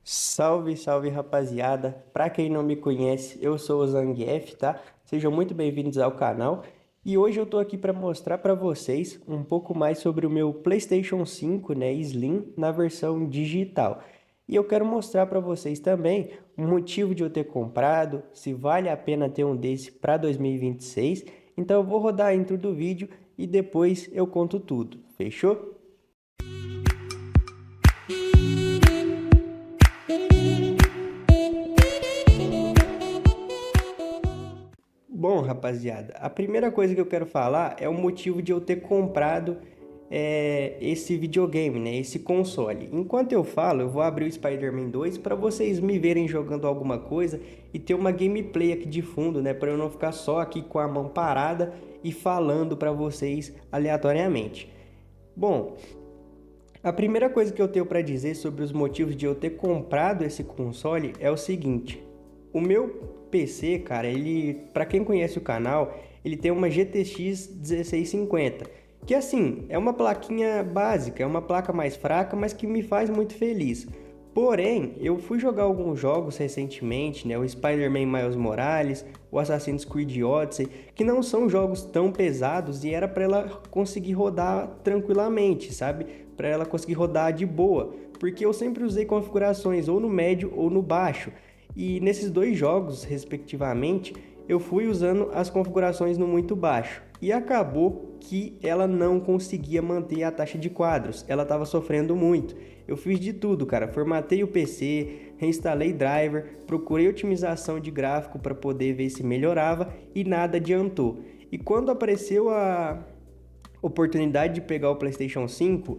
Salve, salve rapaziada! Pra quem não me conhece, eu sou o Zangief, tá? Sejam muito bem-vindos ao canal. E hoje eu tô aqui para mostrar para vocês um pouco mais sobre o meu PlayStation 5, né, Slim, na versão digital. E eu quero mostrar para vocês também o motivo de eu ter comprado, se vale a pena ter um desse para 2026. Então eu vou rodar a intro do vídeo e depois eu conto tudo. Fechou? Bom, rapaziada, a primeira coisa que eu quero falar é o motivo de eu ter comprado esse videogame, né? Esse console. Enquanto eu falo, eu vou abrir o Spider-Man 2 para vocês me verem jogando alguma coisa e ter uma gameplay aqui de fundo, né? Para eu não ficar só aqui com a mão parada e falando para vocês aleatoriamente. Bom, a primeira coisa que eu tenho para dizer sobre os motivos de eu ter comprado esse console é o seguinte: o meu PC, cara, para quem conhece o canal, ele tem uma GTX 1650, que assim, é uma plaquinha básica, é uma placa mais fraca, mas que me faz muito feliz. Porém, eu fui jogar alguns jogos recentemente, né? O Spider-Man Miles Morales, o Assassin's Creed Odyssey, que não são jogos tão pesados e era para ela conseguir rodar tranquilamente, sabe? Para ela conseguir rodar de boa, porque eu sempre usei configurações ou no médio ou no baixo. E nesses dois jogos, respectivamente, eu fui usando as configurações no muito baixo. E acabou que ela não conseguia manter a taxa de quadros. Ela estava sofrendo muito. Eu fiz de tudo, cara. Formatei o PC, reinstalei driver, procurei otimização de gráfico para poder ver se melhorava e nada adiantou. E quando apareceu a oportunidade de pegar o PlayStation 5,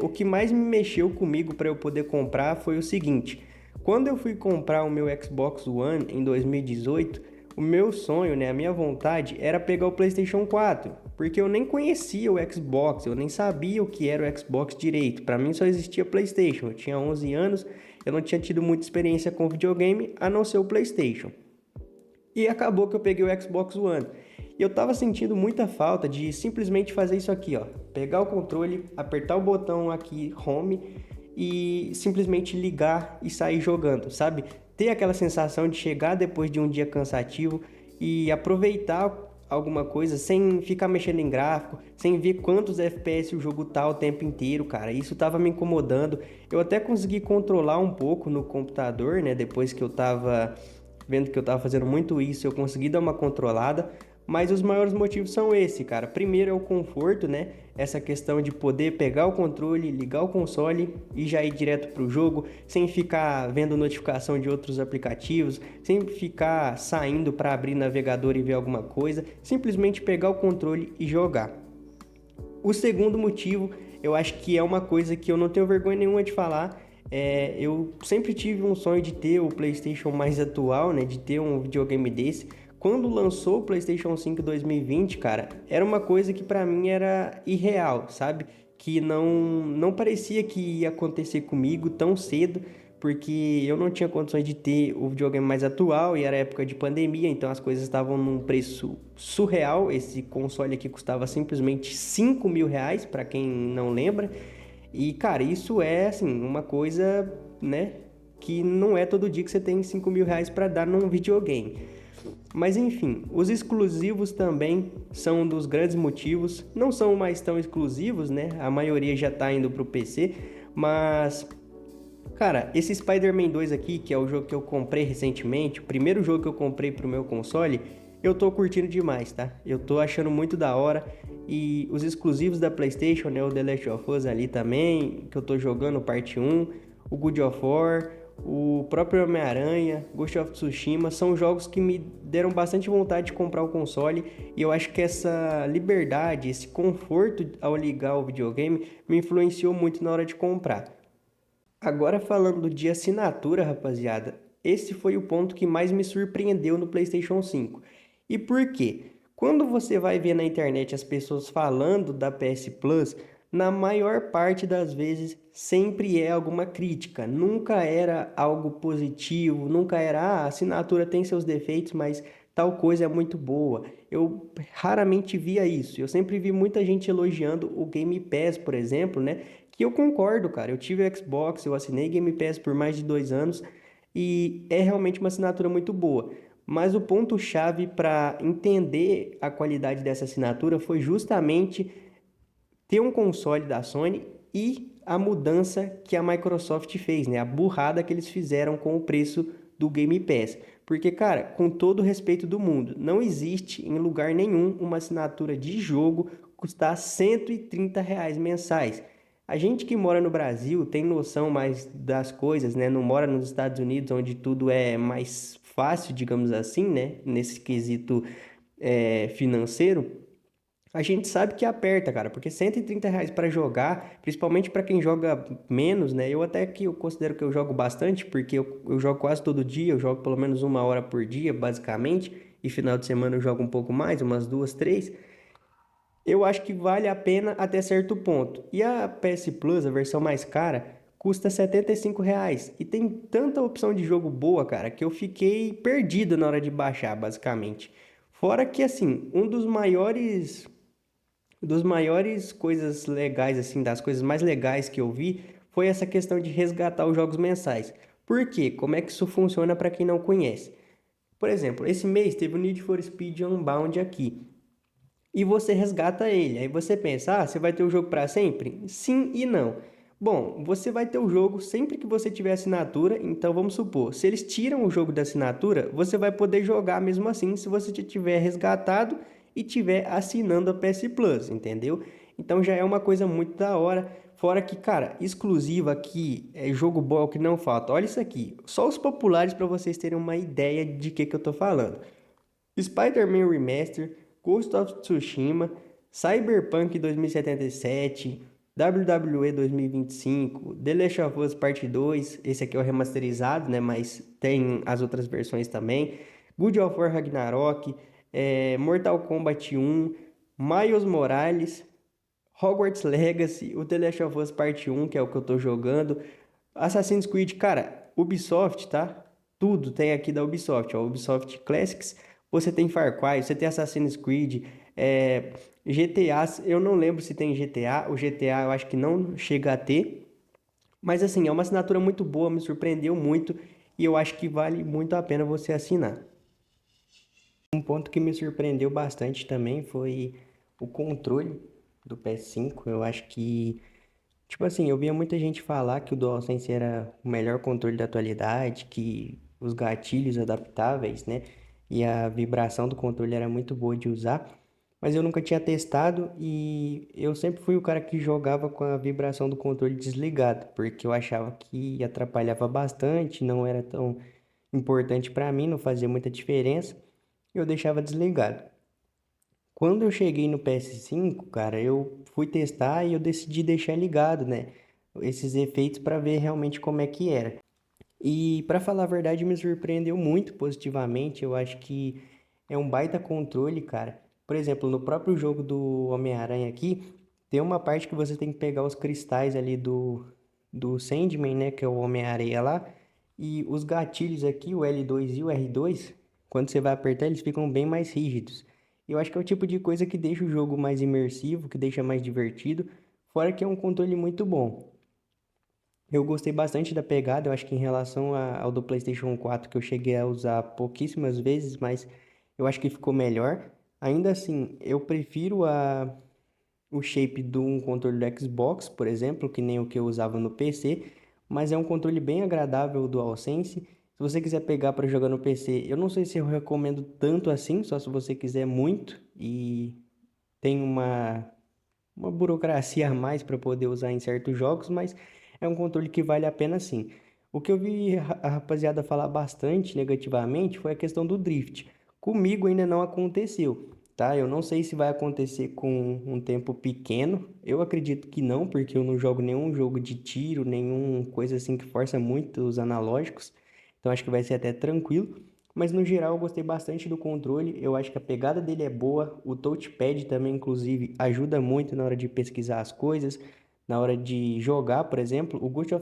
o que mais me mexeu comigo para eu poder comprar foi o seguinte: quando eu fui comprar o meu Xbox One em 2018, o meu sonho, né, a minha vontade era pegar o PlayStation 4, porque eu nem conhecia o Xbox, eu nem sabia o que era o Xbox direito. Para mim só existia PlayStation. Eu tinha 11 anos, eu não tinha tido muita experiência com videogame a não ser o PlayStation. E acabou que eu peguei o Xbox One. E eu tava sentindo muita falta de simplesmente fazer isso aqui, ó. Pegar o controle, apertar o botão aqui, home, e simplesmente ligar e sair jogando, sabe? Ter aquela sensação de chegar depois de um dia cansativo e aproveitar alguma coisa sem ficar mexendo em gráfico, sem ver quantos FPS o jogo tá o tempo inteiro, cara. Isso tava me incomodando. Eu até consegui controlar um pouco no computador, né? Depois que eu tava vendo que eu tava fazendo muito isso, eu consegui dar uma controlada, mas os maiores motivos são esse, cara. Primeiro é o conforto, né? Essa questão de poder pegar o controle, ligar o console e já ir direto pro jogo, sem ficar vendo notificação de outros aplicativos, sem ficar saindo para abrir navegador e ver alguma coisa, simplesmente pegar o controle e jogar. O segundo motivo, eu acho que é uma coisa que eu não tenho vergonha nenhuma de falar. Eu sempre tive um sonho de ter o PlayStation mais atual, né? De ter um videogame desse. Quando lançou o PlayStation 5 2020, cara, era uma coisa que pra mim era irreal, sabe? Que não parecia que ia acontecer comigo tão cedo, porque eu não tinha condições de ter o videogame mais atual e era época de pandemia, então as coisas estavam num preço surreal. Esse console aqui custava simplesmente R$ 5.000, para quem não lembra. E, cara, isso é, assim, uma coisa, né, que não é todo dia que você tem R$ 5.000 para dar num videogame. Mas enfim, os exclusivos também são um dos grandes motivos. Não são mais tão exclusivos, né? A maioria já tá indo pro PC, mas cara, esse Spider-Man 2 aqui, que é o jogo que eu comprei recentemente, o primeiro jogo que eu comprei pro meu console, eu tô curtindo demais, tá? Eu tô achando muito da hora. E os exclusivos da PlayStation, né? O The Last of Us ali também, que eu tô jogando, parte 1, o God of War, o próprio Homem-Aranha, Ghost of Tsushima, são jogos que me deram bastante vontade de comprar o console. E eu acho que essa liberdade, esse conforto ao ligar o videogame, me influenciou muito na hora de comprar. Agora falando de assinatura, rapaziada, esse foi o ponto que mais me surpreendeu no PlayStation 5. E por quê? Quando você vai ver na internet as pessoas falando da PS Plus, na maior parte das vezes sempre é alguma crítica, nunca era algo positivo, nunca era a assinatura tem seus defeitos, mas tal coisa é muito boa. Eu raramente via isso. Eu sempre vi muita gente elogiando o Game Pass, por exemplo, né? E eu concordo, cara. Eu tive o Xbox, eu assinei Game Pass por mais de 2 anos e é realmente uma assinatura muito boa. Mas o ponto-chave para entender a qualidade dessa assinatura foi justamente ter um console da Sony e a mudança que a Microsoft fez, né? A burrada que eles fizeram com o preço do Game Pass. Porque, cara, com todo o respeito do mundo, não existe em lugar nenhum uma assinatura de jogo custar R$ 130 mensais. A gente que mora no Brasil tem noção mais das coisas, né? Não mora nos Estados Unidos, onde tudo é mais fácil, digamos assim, né? Nesse quesito financeiro. A gente sabe que aperta, cara, porque R$ 130 para jogar, principalmente para quem joga menos, né? Eu até que eu considero que eu jogo bastante, porque eu jogo quase todo dia, eu jogo pelo menos 1 hora por dia, basicamente, e final de semana eu jogo um pouco mais, umas duas, três. Eu acho que vale a pena até certo ponto. E a PS Plus, a versão mais cara, custa R$ 75. E tem tanta opção de jogo boa, cara, que eu fiquei perdido na hora de baixar, basicamente. Fora que, assim, dos maiores coisas legais, assim, das coisas mais legais que eu vi, foi essa questão de resgatar os jogos mensais. Por quê? Como é que isso funciona para quem não conhece? Por exemplo, esse mês teve o Need for Speed Unbound aqui. E você resgata ele. Aí você pensa, você vai ter o jogo para sempre? Sim e não. Bom, você vai ter o jogo sempre que você tiver assinatura. Então vamos supor, se eles tiram o jogo da assinatura, você vai poder jogar mesmo assim se você tiver resgatado e tiver assinando a PS Plus, entendeu? Então já é uma coisa muito da hora. Fora que, cara, exclusiva aqui, é jogo bom que não falta. Olha isso aqui, só os populares para vocês terem uma ideia de que eu tô falando. Spider-Man Remaster, Ghost of Tsushima, Cyberpunk 2077, WWE 2025, The Last of Us Parte 2, esse aqui é o remasterizado, né, mas tem as outras versões também, God of War Ragnarok, Mortal Kombat 1, Miles Morales, Hogwarts Legacy, o The Last of Us Parte 1, que é o que eu tô jogando, Assassin's Creed, cara, Ubisoft, tá? Tudo tem aqui da Ubisoft, ó, Ubisoft Classics, você tem Far Cry, você tem Assassin's Creed, GTA, eu não lembro se tem GTA, o GTA eu acho que não chega a ter, mas assim, é uma assinatura muito boa, me surpreendeu muito e eu acho que vale muito a pena você assinar. Um ponto que me surpreendeu bastante também foi o controle do PS5. Eu acho que, tipo assim, eu via muita gente falar que o DualSense era o melhor controle da atualidade, que os gatilhos adaptáveis, né? E a vibração do controle era muito boa de usar, mas eu nunca tinha testado e eu sempre fui o cara que jogava com a vibração do controle desligada, porque eu achava que atrapalhava bastante, não era tão importante para mim, não fazia muita diferença, e eu deixava desligado. Quando eu cheguei no PS5, cara, eu fui testar e eu decidi deixar ligado, né? Esses efeitos para ver realmente como é que era. E para falar a verdade, me surpreendeu muito positivamente. Eu acho que é um baita controle, cara. Por exemplo, no próprio jogo do Homem-Aranha aqui, tem uma parte que você tem que pegar os cristais ali do Sandman, né, que é o Homem-Areia lá, e os gatilhos aqui, o L2 e o R2, quando você vai apertar, eles ficam bem mais rígidos. Eu acho que é o tipo de coisa que deixa o jogo mais imersivo, que deixa mais divertido, fora que é um controle muito bom. Eu gostei bastante da pegada, eu acho que em relação ao do PlayStation 4, que eu cheguei a usar pouquíssimas vezes, mas eu acho que ficou melhor. Ainda assim, eu prefiro o shape de um controle do Xbox, por exemplo, que nem o que eu usava no PC, mas é um controle bem agradável o DualSense. Se você quiser pegar para jogar no PC, eu não sei se eu recomendo tanto assim, só se você quiser muito e tem uma burocracia a mais para poder usar em certos jogos, mas é um controle que vale a pena sim. O que eu vi a rapaziada falar bastante negativamente foi a questão do drift. Comigo ainda não aconteceu, tá? Eu não sei se vai acontecer com um tempo pequeno. Eu acredito que não, porque eu não jogo nenhum jogo de tiro, nenhum coisa assim que força muito os analógicos. Então acho que vai ser até tranquilo. Mas no geral eu gostei bastante do controle, eu acho que a pegada dele é boa, o touchpad também, inclusive, ajuda muito na hora de pesquisar as coisas, na hora de jogar, por exemplo, o Ghost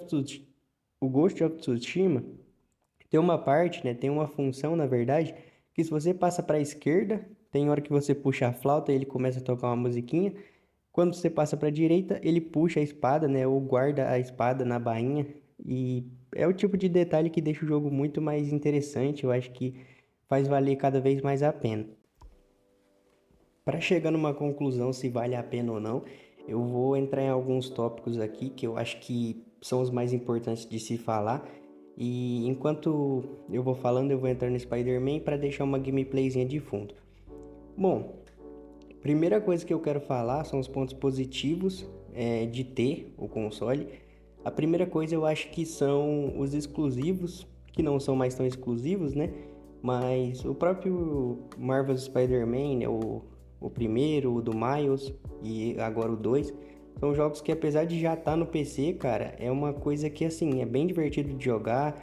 of Tsushima tem uma parte, né, tem uma função, na verdade, que se você passa para a esquerda, tem hora que você puxa a flauta e ele começa a tocar uma musiquinha, Quando você passa para a direita, ele puxa a espada, né, ou guarda a espada na bainha, e é o tipo de detalhe que deixa o jogo muito mais interessante, eu acho que faz valer cada vez mais a pena. Para chegar numa conclusão se vale a pena ou não, eu vou entrar em alguns tópicos aqui que eu acho que são os mais importantes de se falar. E enquanto eu vou falando, eu vou entrar no Spider-Man para deixar uma gameplayzinha de fundo. Bom, primeira coisa que eu quero falar são os pontos positivos de ter o console. A primeira coisa eu acho que são os exclusivos, que não são mais tão exclusivos, né? Mas o próprio Marvel's Spider-Man, né? O primeiro, o do Miles e agora o 2, são jogos que apesar de já estar no PC, cara, é uma coisa que assim, é bem divertido de jogar.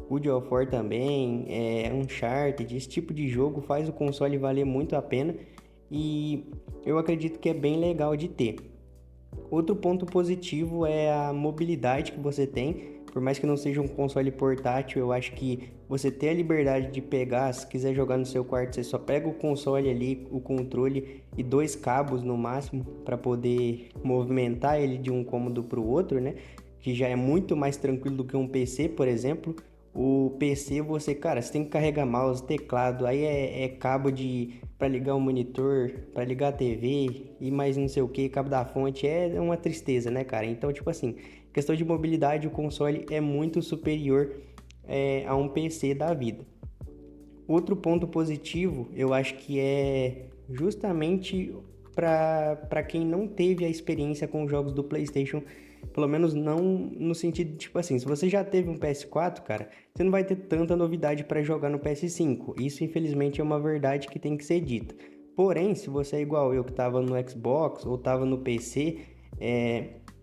God of War também, Uncharted, esse tipo de jogo faz o console valer muito a pena e eu acredito que é bem legal de ter. Outro ponto positivo é a mobilidade que você tem. Por mais que não seja um console portátil, eu acho que você ter a liberdade de pegar, se quiser jogar no seu quarto, você só pega o console ali, o controle e 2 cabos no máximo para poder movimentar ele de um cômodo para o outro, né? Que já é muito mais tranquilo do que um PC, por exemplo. O PC cara, você tem que carregar mouse, teclado, aí é cabo para ligar o monitor, para ligar a TV e mais não sei o que, cabo da fonte, é uma tristeza, né, cara? Então, tipo assim, questão de mobilidade, o console é muito superior a um PC da vida. Outro ponto positivo, eu acho que é justamente para quem não teve a experiência com os jogos do PlayStation, pelo menos não no sentido de, tipo assim, se você já teve um PS4, cara, você não vai ter tanta novidade para jogar no PS5. Isso, infelizmente, é uma verdade que tem que ser dita. Porém, se você é igual eu que estava no Xbox ou estava no PC,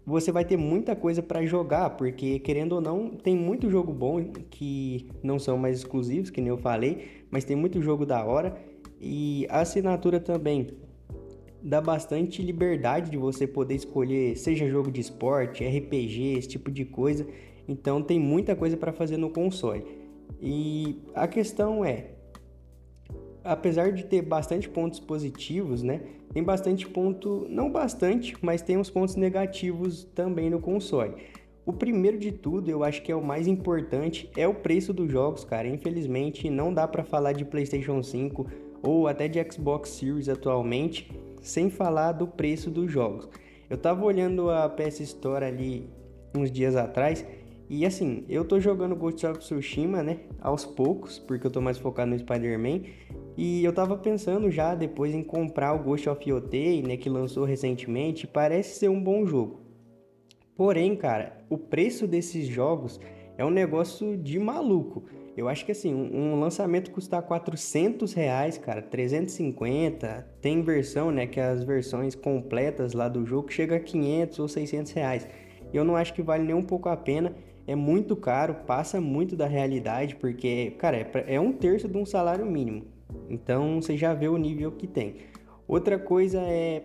você vai ter muita coisa para jogar, porque querendo ou não, tem muito jogo bom que não são mais exclusivos, que nem eu falei, mas tem muito jogo da hora e a assinatura também dá bastante liberdade de você poder escolher, seja jogo de esporte, RPG, esse tipo de coisa. Então tem muita coisa para fazer no console. E a questão é, apesar de ter bastante pontos positivos, né? Tem bastante ponto, não bastante, mas tem uns pontos negativos também no console. O primeiro de tudo, eu acho que é o mais importante, é o preço dos jogos, cara. Infelizmente, não dá para falar de PlayStation 5 ou até de Xbox Series atualmente, sem falar do preço dos jogos. Eu tava olhando a PS Store ali uns dias atrás e assim, eu tô jogando Ghost of Tsushima, né, aos poucos, porque eu tô mais focado no Spider-Man, e eu tava pensando já depois em comprar o Ghost of Yotei, né, que lançou recentemente, parece ser um bom jogo. Porém, cara, o preço desses jogos é um negócio de maluco. Eu acho que assim, um lançamento custar R$ 400, cara, 350, tem versão, né, que é as versões completas lá do jogo chega a 500 ou R$ 600. Eu não acho que vale nem um pouco a pena, é muito caro, passa muito da realidade, porque, cara, é um terço de um salário mínimo. Então, você já vê o nível que tem. Outra coisa é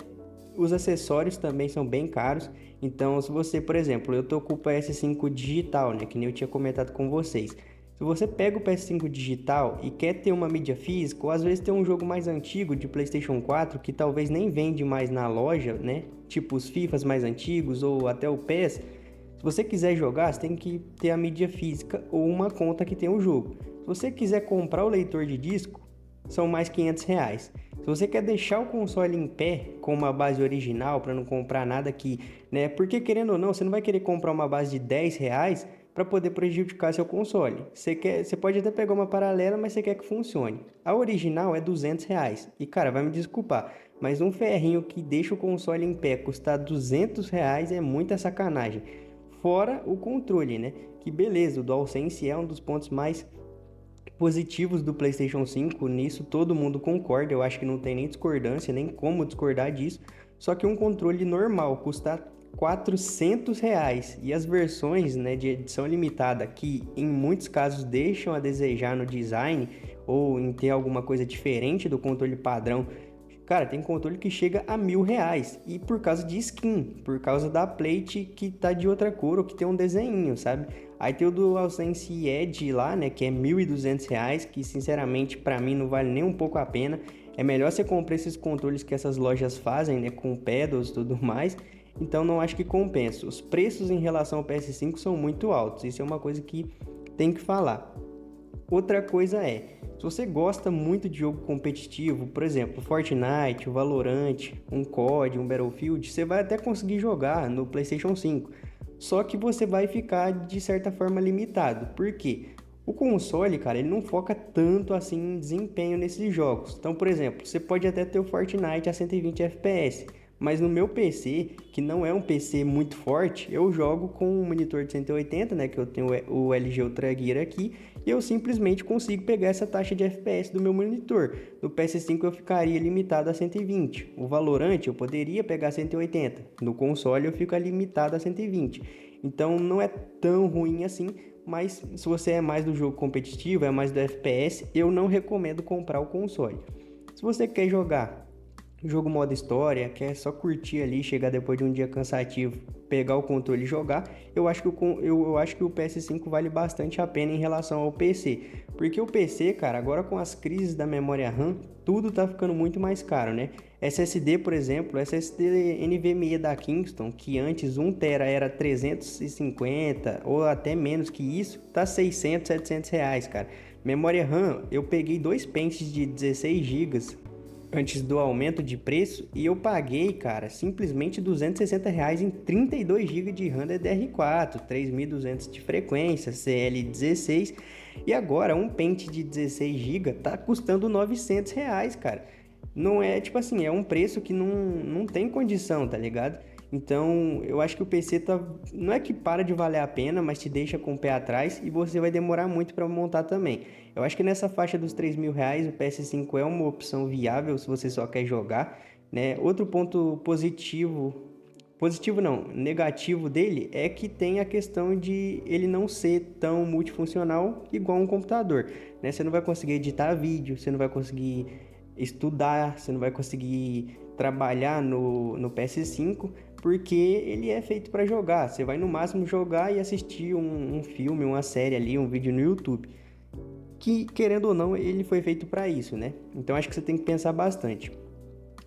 os acessórios também são bem caros. Então, se você, por exemplo, eu tô com o PS5 digital, né, que nem eu tinha comentado com vocês. Se você pega o PS5 digital e quer ter uma mídia física, ou às vezes tem um jogo mais antigo de PlayStation 4 que talvez nem vende mais na loja, né? Tipo os FIFAs mais antigos ou até o PES. Se você quiser jogar, você tem que ter a mídia física ou uma conta que tem o jogo. Se você quiser comprar o leitor de disco, são mais R$ 500. Se você quer deixar o console em pé com uma base original para não comprar nada aqui, né? Porque querendo ou não, você não vai querer comprar uma base de R$ 10 para poder prejudicar seu console. Você pode até pegar uma paralela, mas você quer que funcione. A original é R$ 200. E cara, vai me desculpar, mas um ferrinho que deixa o console em pé custar R$ 200 é muita sacanagem. Fora o controle, né? Que beleza, o DualSense é um dos pontos mais positivos do PlayStation 5, nisso todo mundo concorda, eu acho que não tem nem discordância, nem como discordar disso, só que um controle normal custa R$ 400 e as versões, né, de edição limitada que em muitos casos deixam a desejar no design ou em ter alguma coisa diferente do controle padrão. Cara, tem controle que chega a R$ 1.000 e por causa de skin, por causa da plate que tá de outra cor ou que tem um desenho, sabe? Aí tem o DualSense Edge lá, né, que é R$ 1.200, que sinceramente para mim não vale nem um pouco a pena. É melhor você comprar esses controles que essas lojas fazem, né, com pedals e tudo mais. Então não acho que compensa. Os preços em relação ao PS5 são muito altos, isso é uma coisa que tem que falar. Outra coisa é, se você gosta muito de jogo competitivo, por exemplo, Fortnite, o Valorant, um COD, um Battlefield, você vai até conseguir jogar no PlayStation 5. Só que você vai ficar de certa forma limitado. Por quê? O console, cara, ele não foca tanto assim em desempenho nesses jogos. Então, por exemplo, você pode até ter o Fortnite a 120 FPS, mas no meu PC, que não é um PC muito forte, eu jogo com um monitor de 180, né, que eu tenho o LG Ultra Gear aqui, e eu simplesmente consigo pegar essa taxa de FPS do meu monitor. No PS5 eu ficaria limitado a 120. O Valorant eu poderia pegar 180. No console eu fico limitado a 120. Então não é tão ruim assim, mas se você é mais do jogo competitivo, é mais do FPS, eu não recomendo comprar o console. Se você quer jogar jogo modo história, quer só curtir ali, chegar depois de um dia cansativo, pegar o controle e jogar, eu acho que o PS5 vale bastante a pena em relação ao PC. Porque o PC, cara, agora com as crises da memória RAM, tudo tá ficando muito mais caro, né? SSD, por exemplo, SSD NVMe da Kingston, que antes 1 TB era 350 ou até menos que isso, tá 600, 700 reais, cara. Memória RAM, eu peguei 2 pentes de 16 GB antes do aumento de preço e eu paguei, cara, simplesmente R$ 260 em 32 GB de RAM DDR4, 3200 de frequência, CL16, e agora um pente de 16 GB tá custando R$ 900, cara. Não é, tipo assim, é um preço que não tem condição, tá ligado? Então, eu acho que o PC não é que para de valer a pena, mas te deixa com o pé atrás e você vai demorar muito para montar também. Eu acho que nessa faixa dos R$ 3.000, o PS5 é uma opção viável se você só quer jogar, né? Outro ponto positivo não, negativo dele é que tem a questão de ele não ser tão multifuncional igual um computador, né? Você não vai conseguir editar vídeo, você não vai conseguir estudar, você não vai conseguir trabalhar no PS5, porque ele é feito para jogar. Você vai no máximo jogar e assistir um filme, uma série ali, um vídeo no YouTube. Que, querendo ou não, ele foi feito para isso, né? Então acho que você tem que pensar bastante.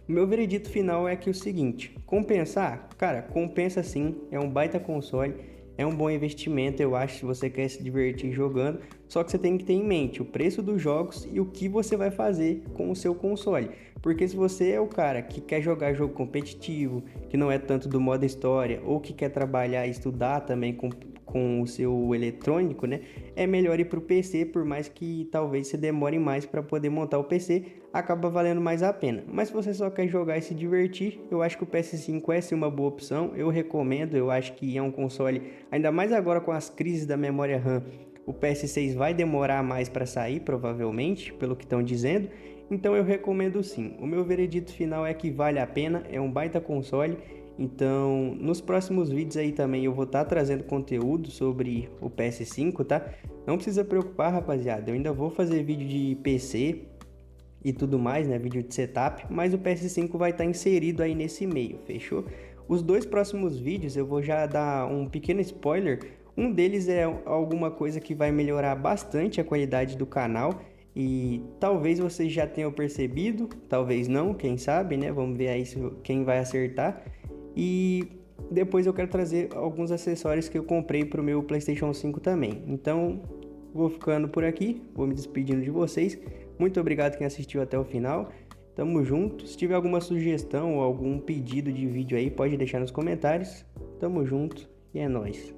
O meu veredito final é que o seguinte, compensar? Cara, compensa sim, é um baita console, é um bom investimento, eu acho, se você quer se divertir jogando, só que você tem que ter em mente o preço dos jogos e o que você vai fazer com o seu console. Porque se você é o cara que quer jogar jogo competitivo, que não é tanto do modo história, ou que quer trabalhar e estudar também com o seu eletrônico, né? É melhor ir para o PC, por mais que talvez você demore mais para poder montar o PC, acaba valendo mais a pena. Mas se você só quer jogar e se divertir, eu acho que o PS5 é sim uma boa opção, eu recomendo, eu acho que é um console, ainda mais agora com as crises da memória RAM, o PS6 vai demorar mais para sair, provavelmente, pelo que estão dizendo, então eu recomendo sim. O meu veredito final é que vale a pena, é um baita console. Então, nos próximos vídeos aí também eu vou estar trazendo conteúdo sobre o PS5, tá? Não precisa preocupar, rapaziada, eu ainda vou fazer vídeo de PC e tudo mais, né? Vídeo de setup, mas o PS5 vai estar inserido aí nesse meio, fechou? Os 2 próximos vídeos eu vou já dar um pequeno spoiler. Um deles é alguma coisa que vai melhorar bastante a qualidade do canal e talvez vocês já tenham percebido, talvez não, quem sabe, né? Vamos ver aí quem vai acertar. E depois eu quero trazer alguns acessórios que eu comprei para o meu PlayStation 5 também. Então, vou ficando por aqui, vou me despedindo de vocês. Muito obrigado quem assistiu até o final. Tamo junto. Se tiver alguma sugestão ou algum pedido de vídeo aí, pode deixar nos comentários. Tamo junto e é nóis.